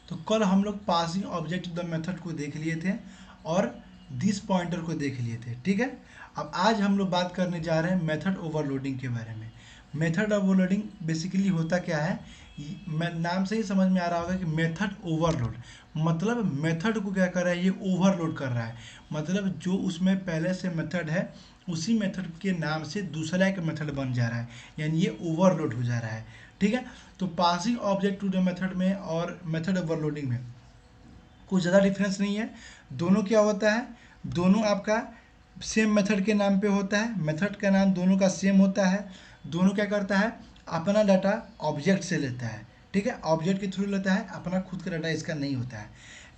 तो कल हम लोग passing object to the method को देख लिए थे और दिस पॉइंटर को देख लिए थे, ठीक है। अब आज हम लोग बात करने जा रहे हैं मेथड ओवरलोडिंग के बारे में। मेथड ओवरलोडिंग बेसिकली होता क्या है, मैं नाम से ही समझ में आ रहा होगा कि मेथड ओवरलोड मतलब मेथड को क्या कर रहा है, ये ओवरलोड कर रहा है। मतलब जो उसमें पहले से मेथड है उसी मेथड के नाम से दूसरा एक मेथड बन जा रहा है, यानी ये ओवरलोड हो जा रहा है, ठीक है। तो passing object to the method में और मेथड ओवरलोडिंग में कुछ ज़्यादा डिफरेंस नहीं है। दोनों क्या होता है, दोनों आपका सेम मेथड के नाम पे होता है, मेथड का नाम दोनों का सेम होता है। दोनों क्या करता है, अपना डाटा ऑब्जेक्ट से लेता है, ठीक है, ऑब्जेक्ट के थ्रू लेता है, अपना खुद का डाटा इसका नहीं होता है।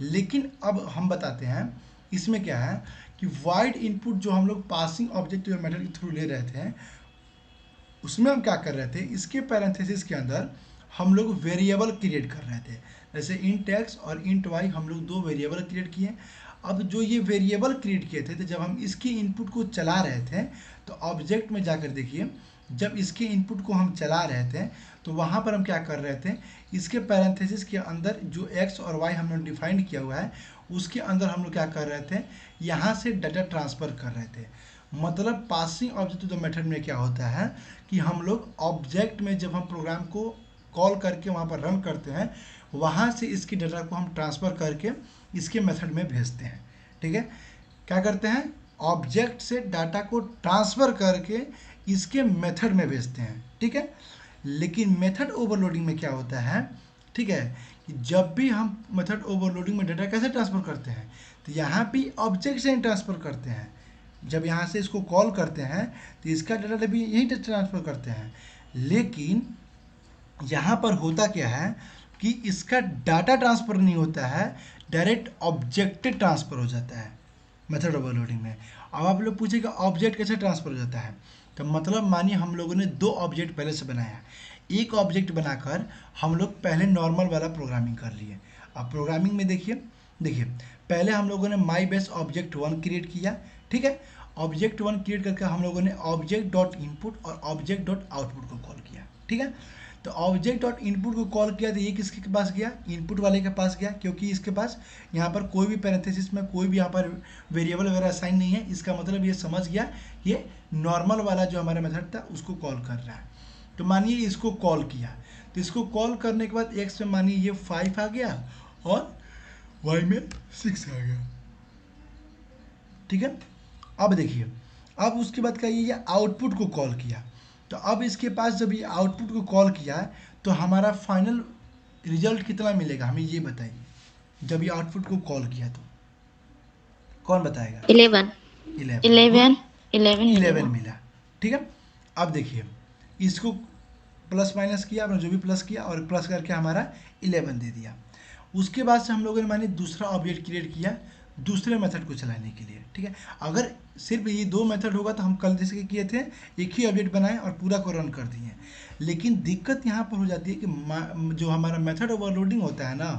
लेकिन अब हम बताते हैं इसमें क्या है कि वाइड इनपुट जो हम लोग पासिंग ऑब्जेक्ट मेथड के थ्रू ले रहे थे उसमें हम क्या कर रहे थे, इसके पैरेंथेसिस के अंदर हम लोग वेरिएबल क्रिएट कर रहे थे। जैसे इंट एक्स और इंट वाई हम लोग दो वेरिएबल क्रिएट किए। अब जो ये वेरिएबल क्रिएट किए थे तो जब हम इसकी इनपुट को चला रहे थे तो ऑब्जेक्ट में जाकर देखिए, जब इसके इनपुट को हम चला रहे थे तो वहाँ पर हम क्या कर रहे थे, इसके पैरेंथेसिस के अंदर जो एक्स और वाई हम लोग डिफाइंड किया हुआ है उसके अंदर हम लोग क्या कर रहे थे, यहाँ से डाटा ट्रांसफ़र कर रहे थे। मतलब passing object to the method में क्या होता है कि हम लोग ऑब्जेक्ट में जब हम प्रोग्राम को कॉल करके वहाँ पर रन करते हैं वहाँ से इसकी डाटा को हम ट्रांसफ़र करके इसके मेथड में भेजते हैं, ठीक है। क्या करते हैं, ऑब्जेक्ट से डाटा को ट्रांसफ़र करके इसके मेथड में भेजते हैं, ठीक है। लेकिन मेथड ओवरलोडिंग में क्या होता है, ठीक है, कि जब भी हम मेथड ओवरलोडिंग में डाटा कैसे ट्रांसफ़र करते हैं तो यहाँ भी ऑब्जेक्ट से ट्रांसफ़र करते हैं। जब यहाँ से इसको कॉल करते हैं तो इसका डाटा भी यहीं ट्रांसफ़र करते हैं। लेकिन यहाँ पर होता क्या है कि इसका डाटा ट्रांसफ़र नहीं होता है, डायरेक्ट ऑब्जेक्ट ट्रांसफ़र हो जाता है मेथड ओवरलोडिंग में। अब आप लोग पूछेगा ऑब्जेक्ट कैसे ट्रांसफ़र हो जाता है, तो मतलब मानिए हम लोगों ने दो ऑब्जेक्ट पहले से बनाया, एक ऑब्जेक्ट बनाकर हम लोग पहले नॉर्मल वाला प्रोग्रामिंग कर लिए। अब प्रोग्रामिंग में देखिए देखिए पहले हम लोगों ने my base object one create किया, ठीक है। ऑब्जेक्ट वन क्रिएट करके हम लोगों ने ऑब्जेक्ट डॉट इनपुट और ऑब्जेक्ट डॉट आउटपुट को कॉल किया, ठीक है। तो ऑब्जेक्ट डॉट इनपुट को कॉल किया तो ये किसके पास गया, इनपुट वाले के पास गया, क्योंकि इसके पास यहाँ पर कोई भी पैरेंथेसिस में कोई भी यहाँ पर वेरिएबल वगैरह असाइन नहीं है। इसका मतलब ये समझ गया ये नॉर्मल वाला जो हमारा मेथड था उसको कॉल कर रहा है। तो मानिए इसको कॉल किया, तो इसको कॉल करने के बाद एक्स में मानिए ये 5 आ गया और वाई में 6 आ गया, ठीक है। अब देखिए, अब उसके बाद क्या, ये आउटपुट को कॉल किया, तो अब इसके पास जब ये आउटपुट को कॉल किया तो हमारा फाइनल रिजल्ट कितना मिलेगा हमें ये बताइए। जब ये आउटपुट को कॉल किया तो कौन बताएगा, 11 11, गुड, 11 11 11 मिलेगा। मिला, ठीक है। अब देखिए इसको प्लस माइनस किया, आपने जो भी प्लस किया और प्लस करके हमारा 11 दे दिया। उसके बाद से हम लोगों ने माने दूसरा ऑब्जेक्ट क्रिएट किया दूसरे मेथड को चलाने के लिए, ठीक है। अगर सिर्फ ये दो मेथड होगा तो हम कल जैसे किए थे एक ही ऑब्जेक्ट बनाए और पूरा को रन कर दिए। लेकिन दिक्कत यहाँ पर हो जाती है कि जो हमारा मेथड ओवरलोडिंग होता है ना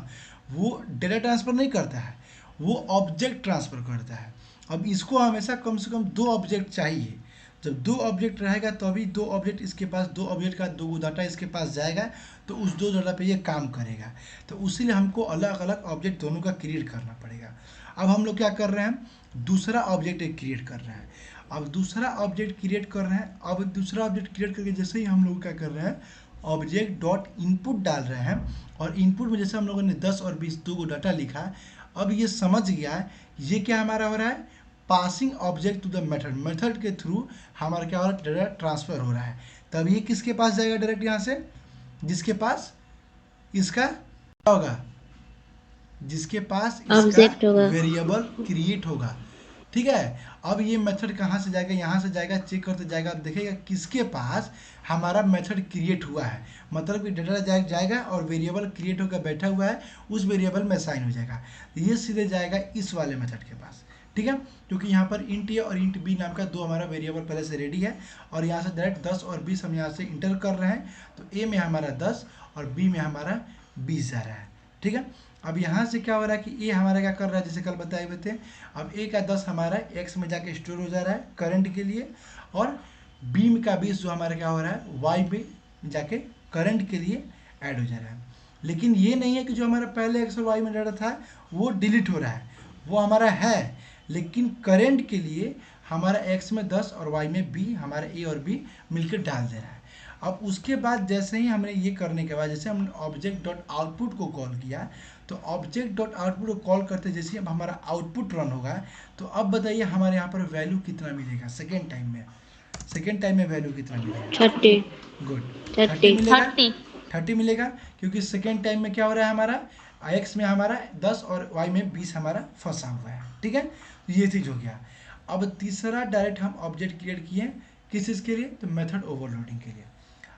वो डेटा ट्रांसफ़र नहीं करता है, वो ऑब्जेक्ट ट्रांसफ़र करता है। अब इसको हमेशा कम से कम दो ऑब्जेक्ट चाहिए। जब दो ऑब्जेक्ट रहेगा तो अभी दो ऑब्जेक्ट इसके पास, दो ऑब्जेक्ट का दो डाटा इसके पास जाएगा तो उस दो डाटा पे ये काम करेगा। तो इसीलिए हमको अलग अलग ऑब्जेक्ट दोनों का क्रिएट करना पड़ेगा। अब हम लोग क्या कर रहे हैं, दूसरा ऑब्जेक्ट एक क्रिएट कर रहे हैं। अब दूसरा ऑब्जेक्ट क्रिएट कर रहे हैं, अब दूसरा ऑब्जेक्ट क्रिएट करके जैसे ही हम लोग क्या कर रहे हैं ऑब्जेक्ट डॉट इनपुट डाल रहे हैं और इनपुट में जैसे हम लोगों ने 10 और 20 दो को डाटा लिखा है। अब ये समझ गया है ये क्या हमारा हो रहा है, passing object to the method, method के थ्रू हमारा क्या हो रहा है, डाटा ट्रांसफ़र हो रहा है। तब ये किसके पास जाएगा डायरेक्ट यहाँ से, जिसके पास इसका क्या होगा, जिसके पास इसका ऑब्जेक्ट होगा। वेरिएबल क्रिएट होगा, ठीक है। अब ये मेथड कहाँ से जाएगा, यहाँ से जाएगा, चेक करते जाएगा, देखेगा किसके पास हमारा मेथड क्रिएट हुआ है। मतलब कि डाटा जाएगा और वेरिएबल क्रिएट होकर बैठा हुआ है उस वेरिएबल में असाइन हो जाएगा। ये सीधे जाएगा इस वाले मेथड के पास, ठीक है। क्योंकि यहाँ पर इंट ए और इंट बी नाम का दो हमारा वेरिएबल पहले से रेडी है और यहाँ से डायरेक्ट 10 और 20 हम यहाँ से इंटर कर रहे हैं। तो ए में हमारा 10 और बी में हमारा 20 जा रहा है, ठीक है। अब यहाँ से क्या हो रहा है कि ए हमारा क्या कर रहा है, जैसे कल बताए हुए थे, अब ए का 10 हमारा एक्स में जाके स्टोर हो जा रहा है करंट के लिए और बी का 20 जो हमारा क्या हो रहा है वाई पे जाके करंट के लिए ऐड हो जा रहा है। लेकिन ये नहीं है कि जो हमारा पहले एक्स और वाई में डाटा था वो डिलीट हो रहा है, वो हमारा है, लेकिन करेंट के लिए हमारा एक्स में 10 और वाई में बी, हमारा ए और बी मिलकर डाल दे रहा है। अब उसके बाद जैसे ही हमने ये करने के बाद जैसे हमने ऑब्जेक्ट डॉट आउटपुट को कॉल किया, तो ऑब्जेक्ट डॉट आउटपुट को कॉल करते जैसे अब हमारा आउटपुट रन होगा, तो अब बताइए हमारे यहाँ पर वैल्यू कितना मिलेगा सेकेंड टाइम में, सेकेंड टाइम में वैल्यू कितना मिलेगा? 30 गुड, 30 30 मिलेगा, 30 मिलेगा, क्योंकि सेकेंड टाइम में क्या हो रहा है हमारा एक्स में हमारा 10 और वाई में 20 हमारा फंसा हुआ है, ठीक है, तो ये चीज़ हो गया। अब तीसरा डायरेक्ट हम ऑब्जेक्ट क्रिएट किए किस चीज़ के लिए, तो मेथड ओवरलोडिंग के लिए।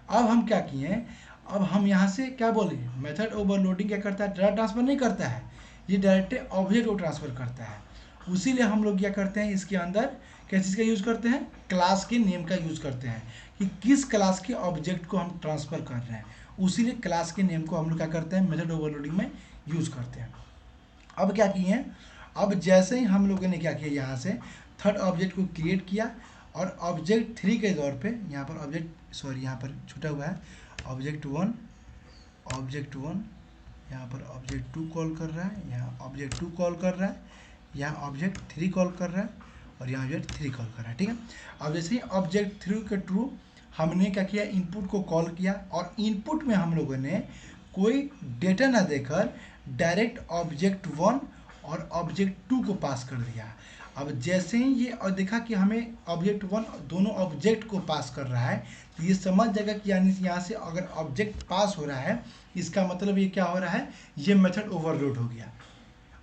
अब हम क्या किए हैं, अब हम यहाँ से क्या बोले, मेथड ओवरलोडिंग क्या करता है, डाटा ट्रांसफर नहीं करता है, ये डायरेक्ट ऑब्जेक्ट को ट्रांसफर करता है। उसीलिए हम लोग क्या करते हैं इसके अंदर किस चीज़ का यूज़ करते हैं, क्लास के नेम का यूज़ करते हैं कि किस क्लास के ऑब्जेक्ट को हम ट्रांसफ़र कर रहे हैं, उसीलिए क्लास के नेम को हम लोग क्या करते हैं मेथड ओवरलोडिंग में यूज़ करते हैं। अब क्या किए हैं, अब जैसे ही हम लोगों ने क्या किया, यहाँ से थर्ड ऑब्जेक्ट को क्रिएट किया और ऑब्जेक्ट 3 के तौर पे यहाँ पर ऑब्जेक्ट सॉरी यहाँ पर छूटा हुआ है, ऑब्जेक्ट 1 यहाँ पर ऑब्जेक्ट 2 कॉल कर रहा है, यहाँ ऑब्जेक्ट 2 कॉल कर रहा है, यहाँ ऑब्जेक्ट 3 कॉल कर रहा है और यहाँ ऑब्जेक्ट 3 कॉल कर रहा है, ठीक है। अब जैसे ही ऑब्जेक्ट 3 के ट्रू हमने क्या किया, इनपुट को कॉल किया और इनपुट में हम लोगों ने कोई डेटा ना देकर डायरेक्ट ऑब्जेक्ट 1 और ऑब्जेक्ट 2 को पास कर दिया। अब जैसे ही ये और देखा कि हमें ऑब्जेक्ट 1 दोनों ऑब्जेक्ट को पास कर रहा है, तो ये समझ जाएगा कि यानी यहाँ से अगर ऑब्जेक्ट पास हो रहा है इसका मतलब ये क्या हो रहा है, ये मेथड ओवरलोड हो गया।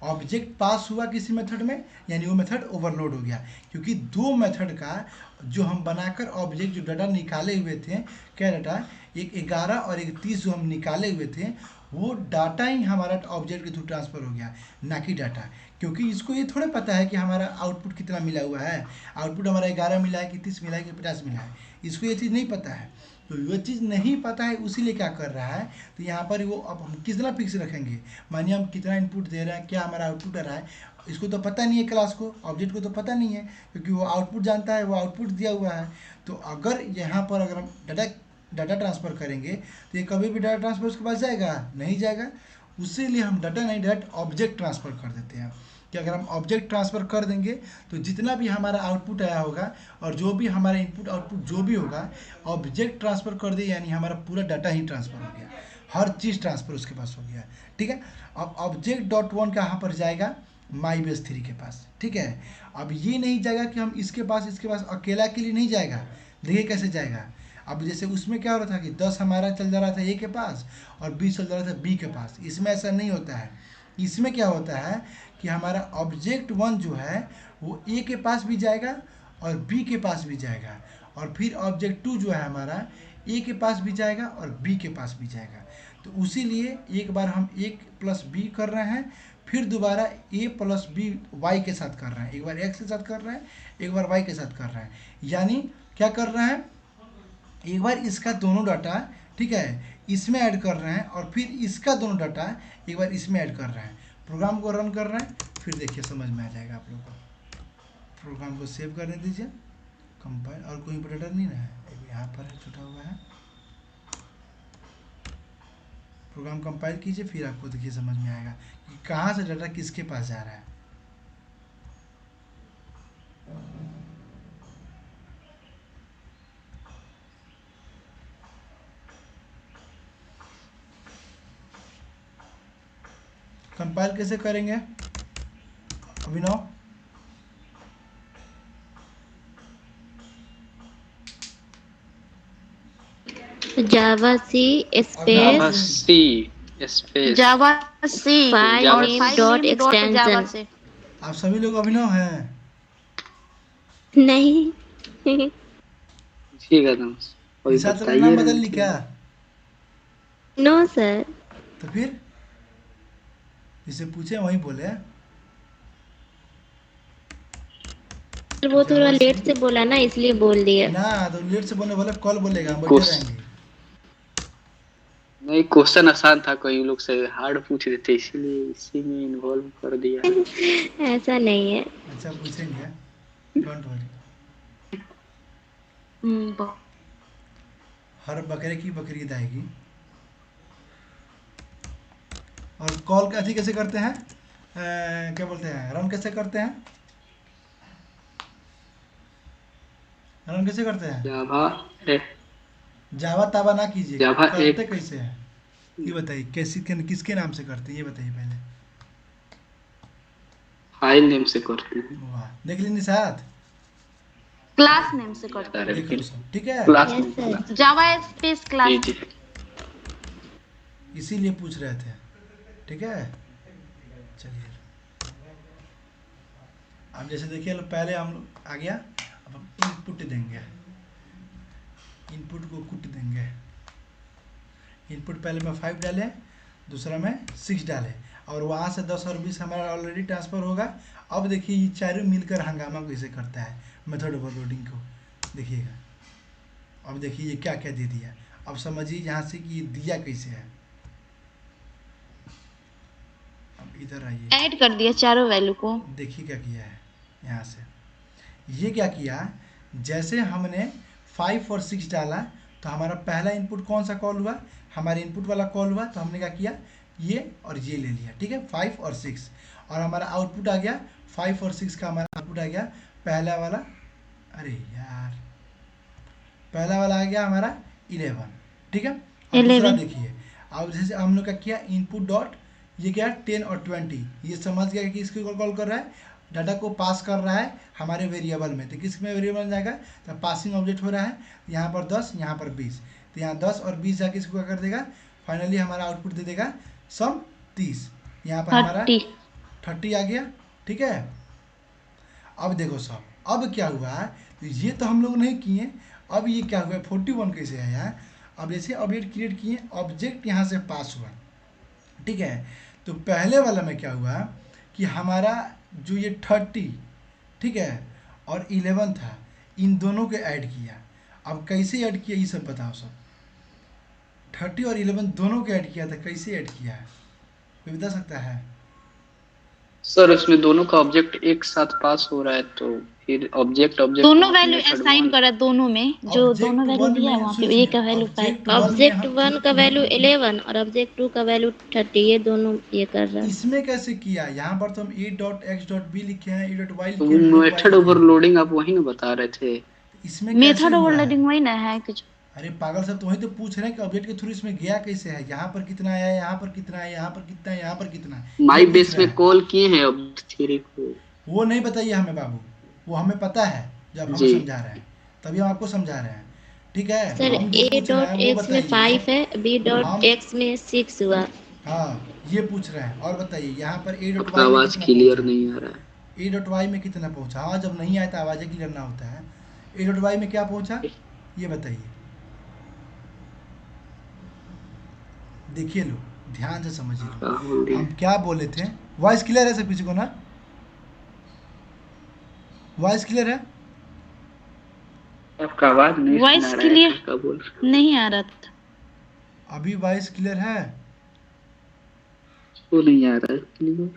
ऑब्जेक्ट पास हुआ किसी मेथड में यानी वो मेथड ओवरलोड हो गया, क्योंकि दो मेथड का जो हम बनाकर ऑब्जेक्ट जो डाटा निकाले हुए थे, क्या डाटा, एक 11 और एक 30 जो हम निकाले हुए थे, वो डाटा ही हमारा ऑब्जेक्ट के थ्रू ट्रांसफर हो गया, ना कि डाटा। क्योंकि इसको ये थोड़ा पता है कि हमारा आउटपुट कितना मिला हुआ है, आउटपुट हमारा 11 मिला है कि 30 मिला है कि 50 मिला है, इसको ये चीज़ नहीं पता है। तो ये चीज़ नहीं पता है, उसीलिए क्या कर रहा है, तो यहाँ पर वो अब हम कितना फिक्स रखेंगे, मानिए हम कितना इनपुट दे रहे हैं, क्या हमारा आउटपुट आ रहा है, इसको तो पता नहीं है, क्लास को ऑब्जेक्ट को तो पता नहीं है, क्योंकि वो आउटपुट जानता है, वो आउटपुट दिया हुआ है। तो अगर यहाँ पर अगर हम डाटा ट्रांसफ़र करेंगे तो ये कभी भी डाटा ट्रांसफ़र उसके पास जाएगा नहीं जाएगा, उसीलिए हम डाटा नहीं डायरेक्ट ऑब्जेक्ट ट्रांसफ़र कर देते हैं कि अगर हम ऑब्जेक्ट ट्रांसफ़र कर देंगे तो जितना भी हमारा आउटपुट आया होगा और जो भी हमारा इनपुट आउटपुट जो भी होगा ऑब्जेक्ट ट्रांसफ़र कर दे, यानी हमारा पूरा डाटा ही ट्रांसफ़र हो गया, हर चीज़ ट्रांसफ़र उसके पास हो गया, ठीक है। अब ऑब्जेक्ट डॉट वन कहाँ पर जाएगा, माई बेस 3 के पास, ठीक है। अब ये नहीं जाएगा कि हम इसके पास अकेला के लिए नहीं जाएगा, देखिए कैसे जाएगा। अब जैसे उसमें क्या हो रहा था कि 10 हमारा चल जा रहा था ए के पास और 20 चल जा रहा था बी के पास, इसमें ऐसा नहीं होता है। इसमें क्या होता है कि हमारा ऑब्जेक्ट 1 जो है वो ए के पास भी जाएगा और बी के पास भी जाएगा, और फिर ऑब्जेक्ट 2 जो है हमारा ए के पास भी जाएगा और बी के पास भी जाएगा। तो उसीलिए एक बार हम ए प्लस बी कर रहे हैं, फिर दोबारा ए प्लस बी वाई के साथ कर रहे हैं, एक बार एक्स के साथ कर रहे हैं, एक बार वाई के साथ कर रहे हैं, यानी क्या कर रहे हैं, एक बार इसका दोनों डाटा, ठीक है, इसमें ऐड कर रहे हैं और फिर इसका दोनों डाटा एक बार इसमें ऐड कर रहे हैं, प्रोग्राम को रन कर रहे हैं, फिर देखिए समझ में आ जाएगा आप लोगों को। प्रोग्राम को सेव करने दीजिए, कंपाइल, और कोई इंपोर्टेटर नहीं ना है, यहाँ पर है छुटा हुआ है, प्रोग्राम कंपाइल कीजिए, फिर आपको देखिए समझ में आएगा कि कहाँ से डाटा किसके पास जा रहा है। कंपाइल कैसे करेंगे अभिनव? जावा सी जावा स्पेस सी स्पेस जावा सी फाइल और name file dot name dot जावा एक्सटेंशन। से। आप सभी लोग अभिनव हैं? नहीं ठीक है तुम कोई निशा तेरा बताइए नाम रहे बदल ली क्या? नो सर, तो फिर जिसे पूछे वही बोले। वो थोड़ा जावा लेट सी से बोला ना इसलिए बोल दिया। ना, तो लेट से बोलने वाला कॉल बोलेगा, हम बैठे कोस रहेंगे। नहीं, क्वेश्चन आसान था, कोई लोग से हार्ड पूछ रहे थे, इसीलिए इसी में इन्वॉल्व कर दिया। ऐसा नहीं है। अच्छा पूछेंगे, डोंट वरी। हम्म, हर बकरे की बकरीद आएगी। और कॉल कैसे कैसे करते हैं, क्या बोलते हैं, रन कैसे करते हैं, रन कैसे करते हैं? जावा जावा तावा ना कीजिए, जावा करते एक कैसे हैं ये बताइए, कैसी किसके नाम से करते हैं ये बताइए पहले। फाइल नेम से करते हैं वाह, देख ली निशात, क्लास नेम से करते सारे हैं। देख लो सब, ठीक है। Class yes name sir. Java space जी क्लास। जी इसीलिए पूछ रहे थे, ठीक है। चलिए, अब जैसे देखिए लो, पहले हम लोग आ गया, अब हम इनपुट देंगे, इनपुट को कुट देंगे। इनपुट पहले में 5 डालें, दूसरा में 6 डालें, और वहाँ से 10 और 20 हमारा ऑलरेडी ट्रांसफ़र होगा। अब देखिए ये चारों मिलकर हंगामा कैसे करता है मेथड ओवरलोडिंग को, देखिएगा। अब देखिए ये क्या क्या दे दिया, अब समझिए यहाँ से कि ये दिया कैसे है। अब इधर आइए, ऐड कर दिया चारों वैल्यू को। देखिए क्या किया है यहाँ से, ये क्या किया, जैसे हमने 5 और 6 डाला तो हमारा पहला इनपुट कौन सा कॉल हुआ, हमारे इनपुट वाला कॉल हुआ, तो हमने क्या किया, ये और ये ले लिया, ठीक है, 5 और 6, और हमारा आउटपुट आ गया 5 और 6 का हमारा आउटपुट आ गया पहला वाला, अरे यार, पहला वाला आ गया हमारा 11, ठीक है। अब दूसरा 11। देखिए, अब जैसे हम लोग क्या किया, इनपुट डॉट, ये क्या है 10 और 20, ये समझ गया कि इसको कॉल कर रहा है, डाटा को पास कर रहा है हमारे वेरिएबल में, तो किस में वेरिएबल में जाएगा, तो पासिंग ऑब्जेक्ट हो रहा है, यहाँ पर 10, यहाँ पर 20, तो यहाँ 10 और 20 जाके इसको क्या कर देगा, फाइनली हमारा आउटपुट दे देगा सम 30, यहाँ पर हमारा 30 आ गया, ठीक है। अब देखो सब, अब क्या हुआ है, तो ये तो हम लोग नहीं किए, अब ये क्या हुआ, 41 कैसे है यहाँ। अब जैसे ऑब्जेक्ट क्रिएट किए, ऑब्जेक्ट यहाँ से पास हुआ, ठीक है। तो पहले वाला में क्या हुआ कि हमारा जो ये 30, ठीक है, और 11 था, इन दोनों को ऐड किया। अब कैसे ऐड किया ये सब बताओ सब, 30 और 11 दोनों को ऐड किया था, कैसे ऐड किया है, कोई बता सकता है? सर, उसमें दोनों का ऑब्जेक्ट एक साथ पास हो रहा है, तो फिर ऑब्जेक्ट ऑब्जेक्ट दोनों वैल्यू असाइन करा, दोनों में जो ऑब्जेक्ट दोनों वैल्यू 1 दिया है में वहाँ पे सुनिए, ए का वैल्यू 5। ऑब्जेक्ट 1 में ऑब्जेक्ट हम 1 का वैल्यू 11 और ऑब्जेक्ट 2 का वैल्यू 30, ये दोनों ये कर रहा है। इसमें कैसे किया, यहाँ पर तो हम a.x.b लिखे हैं, a.y तो लिखे हैं, वो b.y मेथड लिखे हैं, ओवरलोडिंग आप वही ना बता रहे थे। इसमें कैसे मेथड हुआ है? ओवरलोडिंग वही ना है कुछ। अरे पागल साहब, तो वही तो पूछ रहे हैं कि ऑब्जेक्ट के थ्रू इसमें गया कैसे है, यहाँ पर कितना आया, यहाँ पर कितना है, यहाँ पर कितना है, यहाँ पर कितना है, ये माई पूछ बेस रहे में हैं। कॉल किए हैं ऑब्जेक्ट थ्री को। वो नहीं बताइए हमें बाबू, वो हमें पता है, जब हम जी समझा रहे हैं तभी हम आपको समझा रहे हैं, ठीक है। सर हम जो ए पूछ रहे डॉट हैं वो एक्स में बताइए, 5 है, बी डॉट हम, एक्स में 6 हुआ। हाँ ये पूछ रहे हैं, और बताइए यहाँ पर आपका a.y में आवाज कितना क्लियर पहुँचा, नहीं आ रहा है। a.y में कितना पहुँचा, हाँ जब नहीं आया तो आवाज़ें क्लियर ना होता है, a.y में क्या पहुँचा ये बताइए, देखिए लो, ध्यान से समझिए लो, राहुल हम क्या बोले थे। वॉइस क्लियर है सब किसी को ना, वॉइस क्लियर है? आपका आवाज नहीं वॉइस सुना रहा है, क्लियर क्या बोल रहे नहीं आ रहा था। अभी वॉइस क्लियर है? हो? नहीं आ रहा है क्लियर।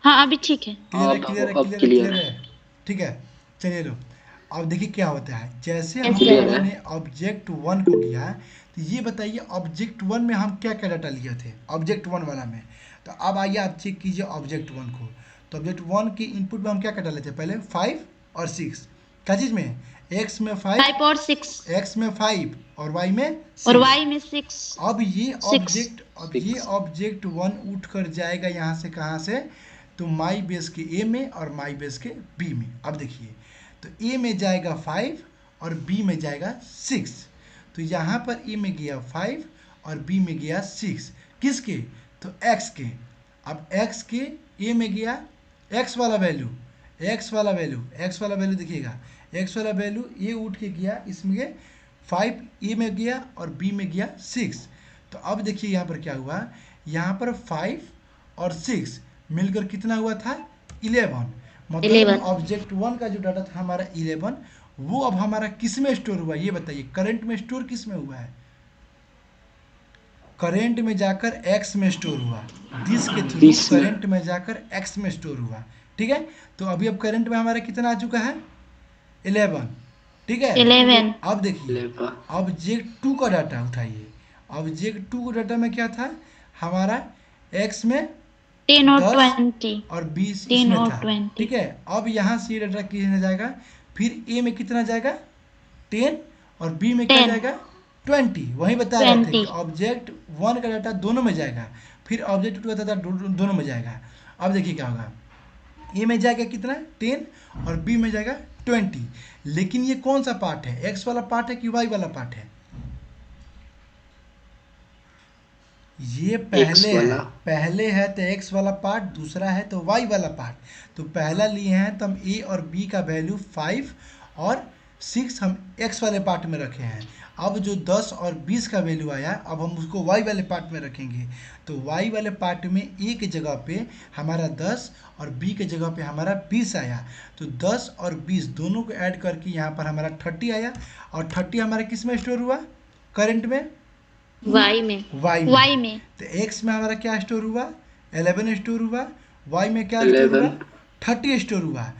हाँ अभी ठीक है। क्लियर है, अब क्लियर है, अब क्लियर है, क्लियर क्लियर है। है, ठीक है। चलिए लो, अब देखिए क्या होता है, जैसे Yes, हम sir. लोगों ने ऑब्जेक्ट 1 को किया, तो ये बताइए ऑब्जेक्ट 1 में हम क्या क्या डाटा लिए थे ऑब्जेक्ट 1 वाला में। तो अब आइए आप चेक कीजिए ऑब्जेक्ट 1 को, तो ऑब्जेक्ट 1 के इनपुट में हम क्या क्या डाले थे, पहले 5 और 6, क्या चीज़ में, x में 5, 5 और 6 x में 5 और y में 6। और y में 6। अब ये 6 ऑब्जेक्ट, अब ये ऑब्जेक्ट 1 उठ कर जाएगा यहाँ से, कहाँ से, तो माई बेस के ए में और माई बेस के बी में। अब देखिए, तो ए में जाएगा 5 और बी में जाएगा 6, तो यहाँ पर ए में गया 5 और बी में गया 6, किसके, तो x के। अब x के ए में गया x वाला वैल्यू, x वाला वैल्यू देखिएगा, x वाला वैल्यू ए उठ के गया इसमें 5 ए में गया और बी में गया 6। तो अब देखिए यहाँ पर क्या हुआ, यहाँ पर 5 और 6 मिलकर कितना हुआ था, 11। मतलब 11। ऑब्जेक्ट 1 का जो डाटा था हमारा 11, वो अब हमारा किस में स्टोर हुआ ये बताइए, करंट में स्टोर किस में हुआ है, करंट में जाकर x में स्टोर हुआ, दिस के थ्रू दिस में। करंट में जाकर x में स्टोर हुआ, ठीक है। तो अभी अब करंट में हमारा कितना आ चुका है, 11, ठीक है। 11। अब देखिए ऑब्जेक्ट 2 का डाटा उठाइए, ऑब्जेक्ट 2 का डाटा में क्या था हमारा x में 10 और 10 20। और 20 10 इसमें और था, 20। ठीक है। अब यहाँ से ये डाटा कितना जाएगा, फिर ए में कितना जाएगा 10 और बी में क्या 10, जाएगा 20। वही बता रहे थे कि 20। ऑब्जेक्ट 1 का डाटा दोनों में जाएगा, फिर ऑब्जेक्ट 2 का डाटा दोनों में जाएगा। अब देखिए क्या होगा, ए में जाएगा कितना 10 और बी में जाएगा 20। लेकिन ये कौन सा पार्ट है, एक्स वाला पार्ट है कि वाई वाला पार्ट है? ये एक्स पहले है, वाला। पहले है तो एक्स वाला पार्ट, दूसरा है तो वाई वाला पार्ट। तो पहला लिए हैं तो हम ए और बी का वैल्यू 5 और 6 हम एक्स वाले पार्ट में रखे हैं। अब जो 10 और 20 का वैल्यू आया, अब हम उसको वाई वाले पार्ट में रखेंगे। तो वाई वाले पार्ट में ए के जगह पे हमारा 10 और बी के जगह पे हमारा 20 आया। तो 10 और 20 दोनों को ऐड करके यहाँ पर हमारा 30 आया। और 30 हमारा किस में स्टोर हुआ, करंट में, वाई में। वाई वाई में। में। तो एक्स में हमारा क्या स्टोर हुआ 11 स्टोर हुआ, वाई में क्या स्टोर हुआ 11। 30 स्टोर हुआ।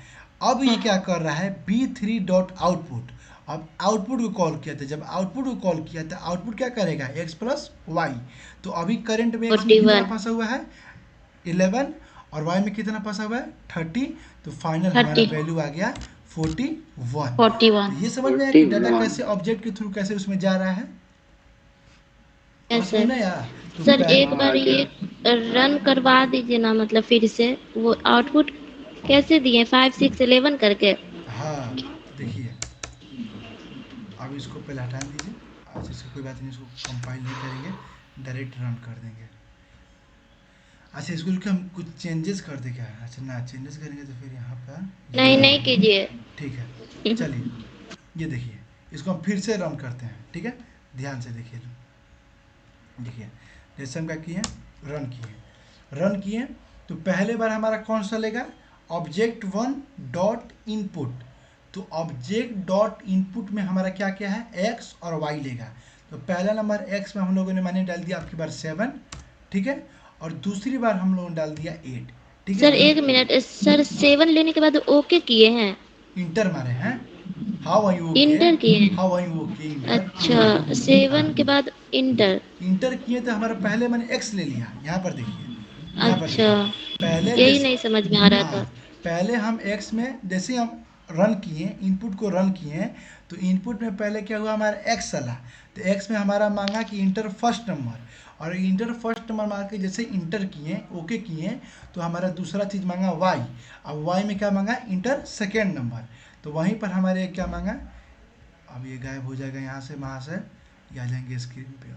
अब ये क्या कर रहा है B3 डॉट आउटपुट। अब आउटपुट को कॉल किया था, जब आउटपुट को कॉल किया तो आउटपुट क्या करेगा x प्लस वाई। तो अभी करंट में x में कितना 41, फंसा हुआ है 11 और y में कितना फंसा हुआ है 30। तो फाइनल हमारा 30, वैल्यू आ गया 41। 41। तो ये समझ में आया कि डाटा 41। कैसे ऑब्जेक्ट के थ्रू कैसे उसमें जा रहा है। और यस समझ सर। में आया। तो सर एक हाँ, आ बार गया। ये रन करवा दीजिए ना, मतलब फिर से वो आउटपुट कैसे दिए 5 6 11 करके। हाँ देखिए, अब इसको पहले हटा दीजिए। अच्छा इसको कोई बात नहीं, इसको कंपाइल नहीं करेंगे, डायरेक्ट रन कर देंगे। अच्छा इसको हम कुछ चेंजेस कर दें क्या? अच्छा ना, चेंजेस करेंगे तो फिर यहाँ पर ये नहीं आ नहीं जाएगा। कीजिए। ठीक है, चलिए ये देखिए, इसको हम फिर से रन करते हैं, ठीक है। ध्यान से देखिए, देखिए जैसे हम क्या किए, रन किए तो पहले बार हमारा कौन सा लेगा, ऑब्जेक्ट 1 डॉट इनपुट। तो ऑब्जेक्ट डॉट इनपुट में हमारा क्या क्या है x और y लेगा। तो पहला नंबर x में हम लोगों ने माने डाल दिया आपकी बार 7, ठीक है। और दूसरी बार हम लोगों ने डाल दिया 8, ठीक सर है। एक मिनट सर, 7 लेने के बाद ओके किए हैं, इंटर मारे हैं, how are you okay, enter किए हैं। How are you okay enter. अच्छा, हाँ 7 के बाद इंटर। इंटर किए तो हमारा पहले मैंने x ले लिया, यहाँ पर देखिए, यहाँ पर अच्छा, देखिए पहले यही जैसे, नहीं समझ में आ रहा हाँ था। पहले हम x में जैसे हम रन किए, इनपुट को रन किए, तो इनपुट में पहले क्या हुआ हमारा x चला। तो x में हमारा मांगा कि इंटर फर्स्ट नंबर, और इंटर फर्स्ट नंबर मांग के जैसे इंटर किए, ओके किए, तो हमारा दूसरा चीज़ मांगा y। अब y में क्या मांगा, इंटर सेकेंड नंबर। तो वहीं पर हमारे क्या मांगा, अब ये गायब हो जाएगा यहाँ से, वहाँ से ये आ जाएंगे स्क्रीन पे।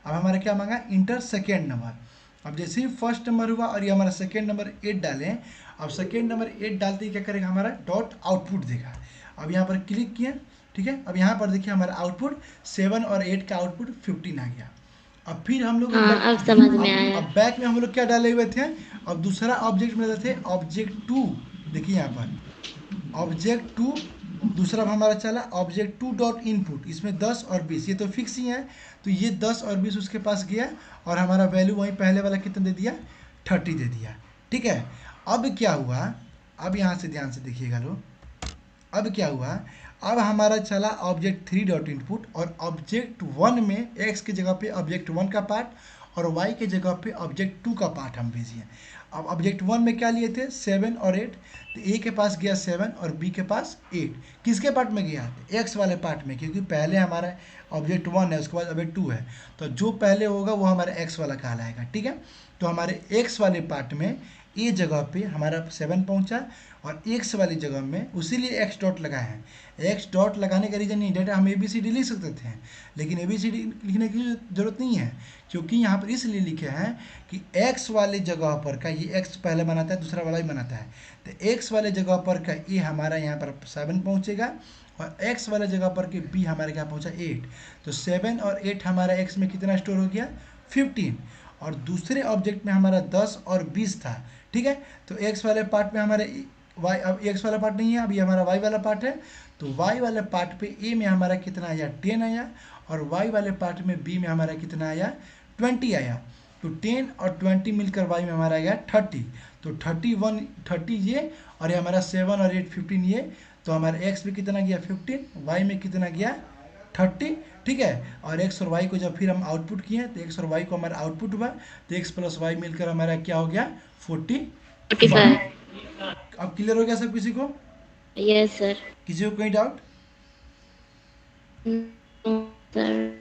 अब हमारा क्या मांगा, इंटर सेकेंड नंबर। अब जैसे ही फर्स्ट नंबर हुआ और ये हमारा सेकेंड नंबर 8 डालें, अब सेकेंड नंबर 8 डालते ही क्या करेगा, हमारा डॉट आउटपुट देगा। अब यहाँ पर क्लिक किया, ठीक है। अब यहाँ पर देखिए हमारा आउटपुट 7 और 8 का आउटपुट 15 आ गया। अब फिर हम लोग हाँ अब समझ में आया। अब बैक में हम लोग क्या डाले हुए थे, अब दूसरा ऑब्जेक्ट में डाले थे ऑब्जेक्ट 2। देखिए यहाँ पर ऑब्जेक्ट 2, दूसरा हमारा चला ऑब्जेक्ट 2 डॉट इनपुट, इसमें 10 और 20 ये तो फिक्स ही है। तो ये 10 और 20 उसके पास गया और हमारा वैल्यू वहीं पहले वाला कितना दे दिया 30 दे दिया, ठीक है। अब क्या हुआ, अब यहाँ से ध्यान से देखिएगा लोग, अब क्या हुआ, अब हमारा चला ऑब्जेक्ट 3 डॉट इनपुट और ऑब्जेक्ट 1 में x की जगह पे ऑब्जेक्ट 1 का पार्ट और y के जगह पे ऑब्जेक्ट 2 का पार्ट हम भेजिए। अब ऑब्जेक्ट 1 में क्या लिए थे 7 और 8, तो a के पास गया 7 और b के पास 8। किसके पार्ट में गया, x वाले पार्ट में, क्योंकि पहले हमारा ऑब्जेक्ट 1 है उसके बाद ऑब्जेक्ट 2 है, तो जो पहले होगा वो हमारा x वाला कहलाएगा, ठीक है। तो हमारे x वाले पार्ट में ए जगह पे हमारा 7 पहुंचा और x वाली जगह में उसीलिए x डॉट लगाए हैं। x डॉट लगाने का रीज़न नहीं, डाटा हम ABCD लिख सकते थे, लेकिन ABCD लिखने की ज़रूरत नहीं है, क्योंकि यहाँ पर इसलिए लिखे हैं कि x वाले जगह पर का, ये x पहले बनाता है दूसरा वाला ही बनाता है, तो x वाले जगह पर का ए हमारा यहाँ पर 7 पहुँचेगा और x वाले जगह पर के b हमारे क्या पहुँचा 8। तो 7 और 8 हमारा x में कितना स्टोर हो गया 15, और दूसरे ऑब्जेक्ट में हमारा 10 और 20 था, ठीक है। तो x वाले पार्ट में हमारे y, अब x वाला पार्ट नहीं है, अब ये हमारा y वाला पार्ट है। तो y वाले पार्ट पे a में हमारा कितना आया 10 आया, और y वाले पार्ट में b में हमारा कितना आया 20 आया। तो 10 और 20 मिलकर y में हमारा आया 30। तो 30 ये, और ये हमारा 7 और 8 15 ये, तो हमारा x में कितना गया 15, y में कितना गया 30, ठीक है। और एक्स और वाई को जब फिर हम आउटपुट किए तो एक्स और वाई को हमारा आउटपुट हुआ, तो एक्स प्लस वाई मिलकर हमारा क्या हो गया 45। 45। अब क्लियर हो गया सब किसी को? Yes sir. किसी को कोई डाउट? सर